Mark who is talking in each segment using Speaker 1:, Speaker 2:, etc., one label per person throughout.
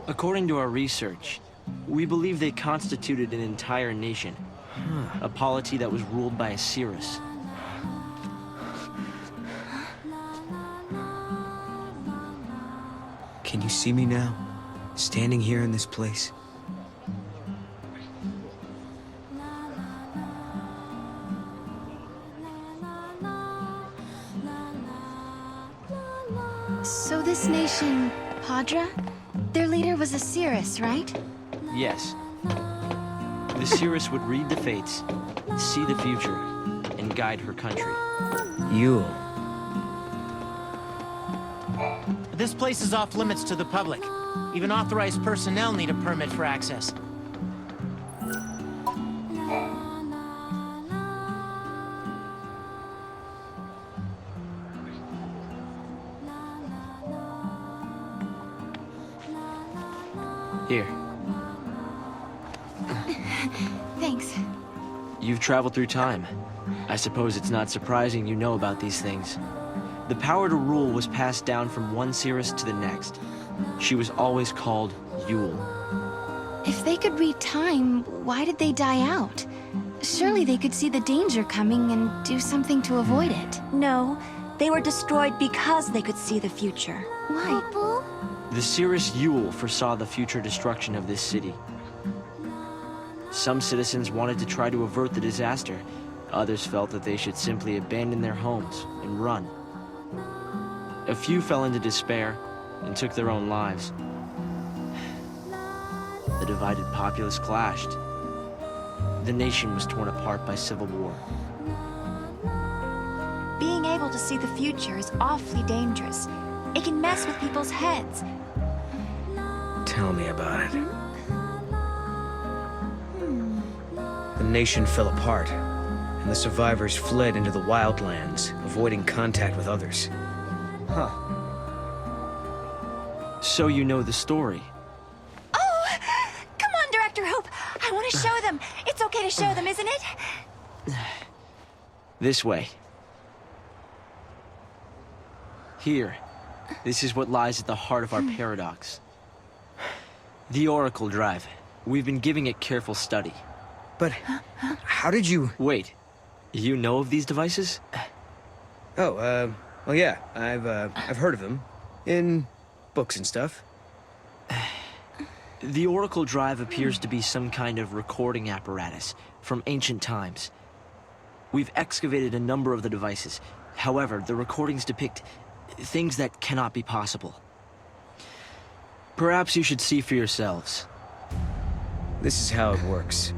Speaker 1: According to our research, we believe they constituted an entire nation. A polity that was ruled by a Cirrus.
Speaker 2: Can you see me now? Standing here in this place?
Speaker 3: So this nation, Padra, their leader was a Cirrus, right?
Speaker 1: Yes. The Cirrus would read the fates, see the future, and guide her country.
Speaker 2: Yule.
Speaker 4: This place is off limits to the public. Even authorized personnel need a permit for access.
Speaker 1: Here.
Speaker 3: Thanks.
Speaker 1: You've traveled through time. I suppose it's not surprising you know about these things. The power to rule was passed down from one Cirrus to the next. She was always called Yule.
Speaker 3: If they could read time, why did they die out? Surely they could see the danger coming and do something to avoid it.
Speaker 5: No, they were destroyed because they could see the future.
Speaker 3: Why?
Speaker 1: The Cirrus Yule foresaw the future destruction of this city. Some citizens wanted to try to avert the disaster. Others felt that they should simply abandon their homes and run. A few fell into despair and took their own lives. The divided populace clashed. The nation was torn apart by civil war.
Speaker 5: Being able to see the future is awfully dangerous. It can mess with people's heads.
Speaker 2: Tell me about it. The nation fell apart, and the survivors fled into the wildlands, avoiding contact with others.
Speaker 1: Huh. So you know the story.
Speaker 5: Oh! Come on, Director Hope! I want to show them! It's okay to show them, isn't it?
Speaker 1: This way. Here. This is what lies at the heart of our paradox. The Oracle Drive. We've been giving it careful study.
Speaker 2: But how did you...
Speaker 1: Wait. You know of these devices?
Speaker 2: Oh, well, yeah, I've heard of them. In books and stuff.
Speaker 1: The Oracle Drive appears to be some kind of recording apparatus from ancient times. We've excavated a number of the devices. However, the recordings depict things that cannot be possible. Perhaps you should see for yourselves.
Speaker 2: This is how it works.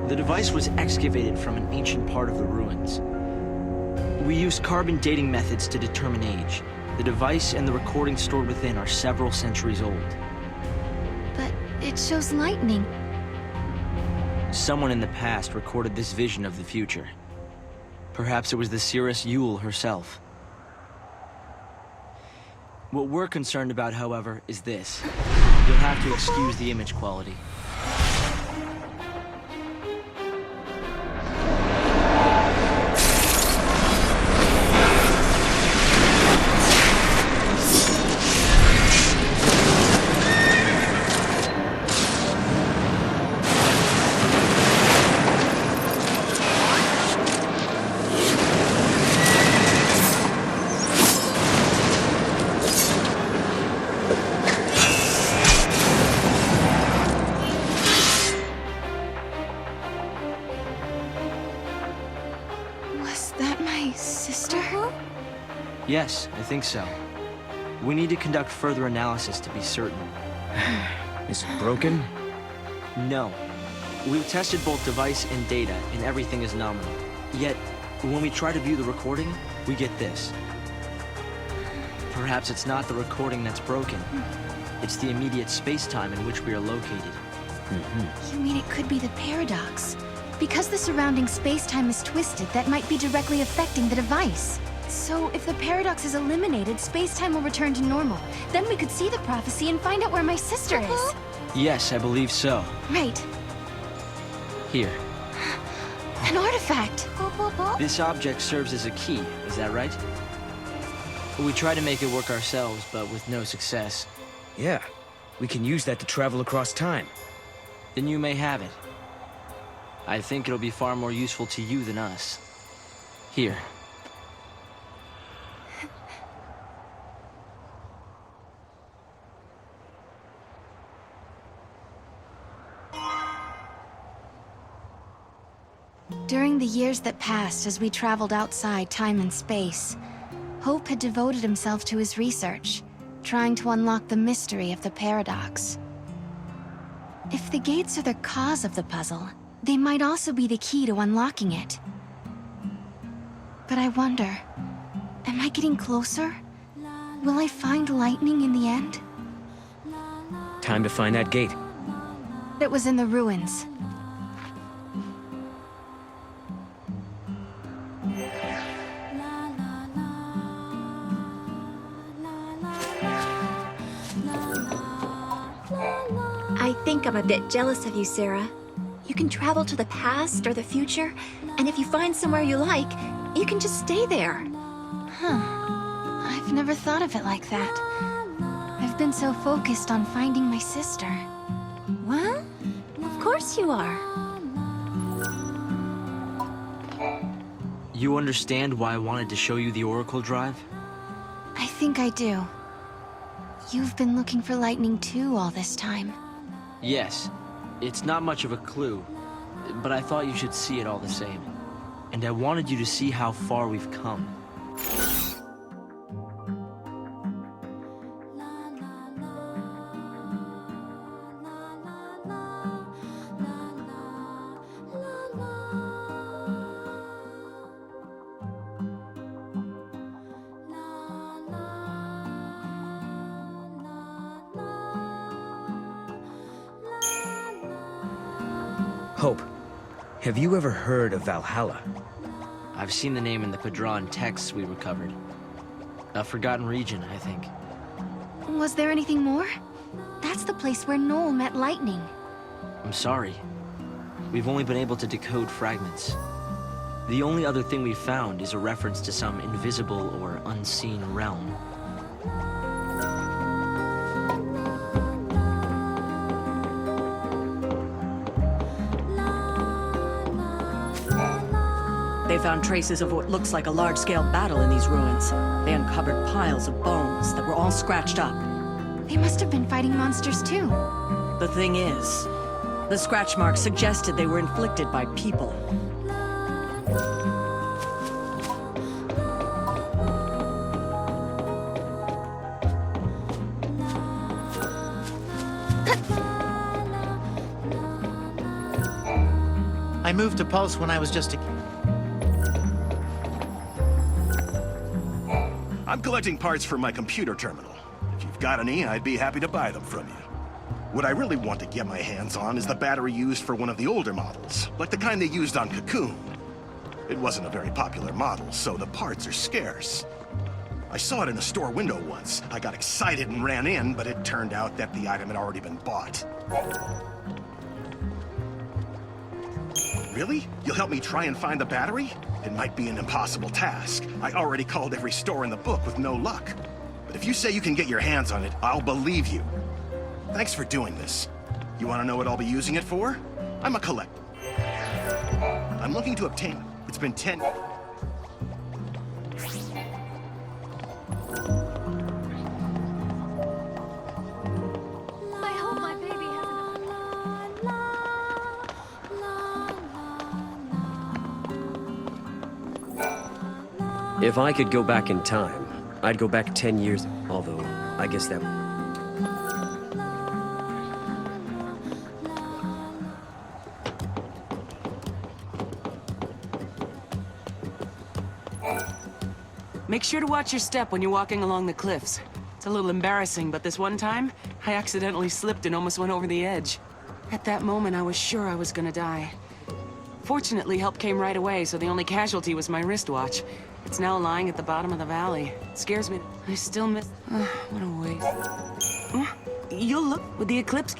Speaker 1: The device was excavated from an ancient part of the ruins. We used carbon dating methods to determine age. The device and the recordings stored within are several centuries old.
Speaker 3: But it shows lightning.
Speaker 1: Someone in the past recorded this vision of the future. Perhaps it was the Cirrus Yule herself. What we're concerned about, however, is this. You'll have to excuse the image quality. Yes, I think so. We need to conduct further analysis to be certain.
Speaker 2: Is it broken?
Speaker 1: No. We've tested both device and data, and everything is nominal. Yet, when we try to view the recording, we get this. Perhaps it's not the recording that's broken. It's the immediate space-time in which we are located.
Speaker 3: You mean it could be the paradox? Because the surrounding space-time is twisted, that might be directly affecting the device. So, if the paradox is eliminated, space-time will return to normal. Then we could see the prophecy and find out where my sister is.
Speaker 1: Yes, I believe so.
Speaker 3: Right.
Speaker 1: Here.
Speaker 3: An artifact!
Speaker 1: This object serves as a key, is that right? We tried to make it work ourselves, but with no success.
Speaker 2: Yeah. We can use that to travel across time.
Speaker 1: Then you may have it. I think it'll be far more useful to you than us. Here.
Speaker 3: During the years that passed as we traveled outside time and space, Hope had devoted himself to his research, trying to unlock the mystery of the paradox. If the gates are the cause of the puzzle, they might also be the key to unlocking it. But I wonder, am I getting closer? Will I find lightning in the end?
Speaker 2: Time to find that gate.
Speaker 3: It was in the ruins.
Speaker 5: I think I'm a bit jealous of you, Sarah. You can travel to the past or the future, and if you find somewhere you like, you can just stay there.
Speaker 3: I've never thought of it like that. I've been so focused on finding my sister.
Speaker 5: Well, of course you are.
Speaker 1: You understand why I wanted to show you the Oracle Drive?
Speaker 3: I think I do. You've been looking for lightning too all this time.
Speaker 1: Yes. It's not much of a clue, but I thought you should see it all the same. And I wanted you to see how far we've come.
Speaker 2: Hope, have you ever heard of Valhalla?
Speaker 1: I've seen the name in the Padron texts we recovered. A forgotten region, I think.
Speaker 3: Was there anything more? That's the place where Noel met lightning.
Speaker 1: I'm sorry. We've only been able to decode fragments. The only other thing we've found is a reference to some invisible or unseen realm.
Speaker 6: They found traces of what looks like a large-scale battle in these ruins. They uncovered piles of bones that were all scratched up.
Speaker 3: They must have been fighting monsters too.
Speaker 6: The thing is, the scratch marks suggested they were inflicted by people.
Speaker 4: I moved to Pulse when I was just a...
Speaker 7: I'm collecting parts for my computer terminal. If you've got any, I'd be happy to buy them from you. What I really want to get my hands on is the battery used for one of the older models, like the kind they used on Cocoon. It wasn't a very popular model, so the parts are scarce. I saw it in a store window once. I got excited and ran in, but it turned out that the item had already been bought. Really? You'll help me try and find the battery? It might be an impossible task. I already called every store in the book with no luck. But if you say you can get your hands on it, I'll believe you. Thanks for doing this. You want to know what I'll be using it for? I'm a collector. I'm looking to obtain... It's been 10...
Speaker 5: I hope my baby
Speaker 2: If I could go back in time,
Speaker 8: I'd go back 10 years, although I guess that...
Speaker 9: Make sure to watch your step when you're walking along the cliffs. It's a little embarrassing, but this one time, I accidentally slipped and almost went over the edge. At that moment, I was sure I was gonna die. Fortunately, help came right away, so the only casualty was my wristwatch. It's now lying at the bottom of the valley. It scares me. I still miss... what a waste. You'll look with the eclipse...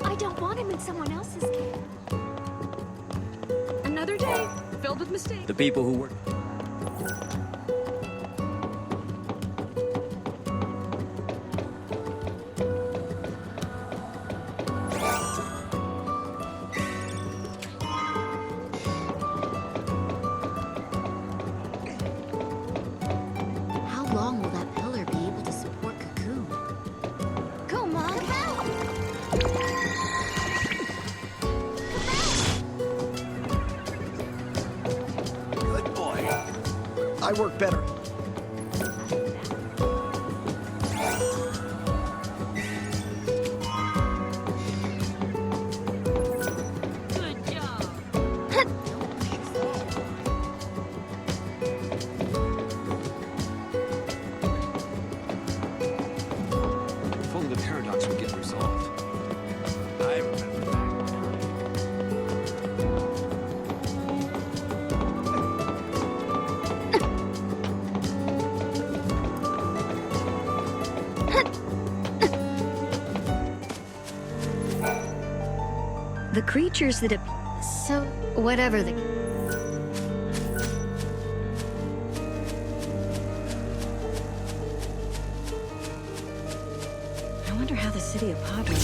Speaker 5: I don't want him in someone else's game.
Speaker 10: Another day, filled with mistakes.
Speaker 8: The people who work...
Speaker 5: How long will that pillar be able to support Cocoon? Go, Mom!
Speaker 11: Good boy. I work better.
Speaker 2: If only the paradox would get resolved.
Speaker 7: I remember.
Speaker 5: The creatures that so whatever the I wonder how the city of Padre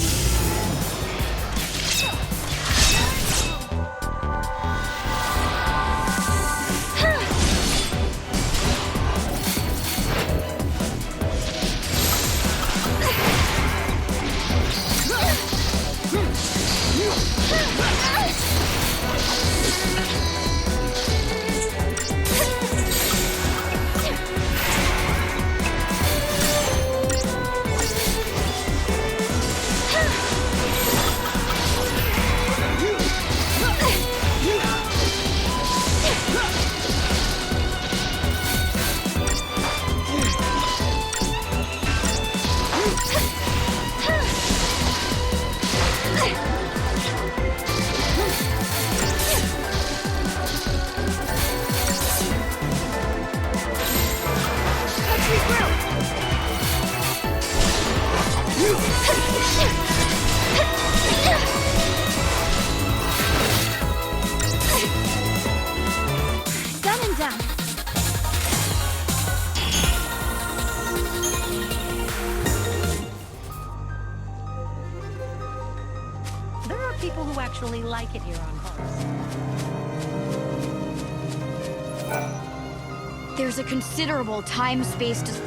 Speaker 5: done and done.
Speaker 10: There are people who actually like it here on Mars.
Speaker 3: There's a considerable time-space dis-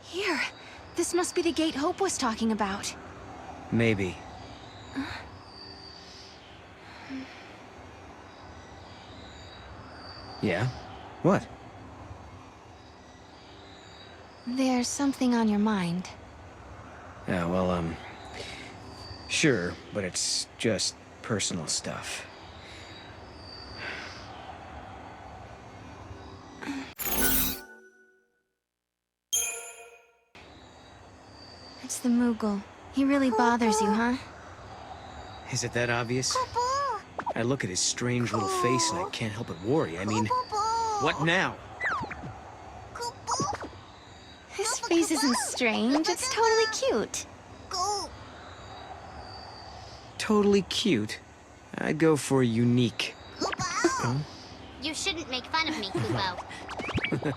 Speaker 3: Here. This must be the gate Hope was talking about.
Speaker 2: Maybe. Yeah? What?
Speaker 3: There's something on your mind.
Speaker 2: Yeah, well, sure, but it's just personal stuff.
Speaker 3: It's the Moogle. He really bothers you, huh?
Speaker 2: Is it that obvious? I look at his strange little face and I can't help but worry. I mean, what now?
Speaker 3: His face isn't strange. It's totally cute.
Speaker 2: Totally cute. I'd go for unique.
Speaker 12: You shouldn't make fun of me, Kubo.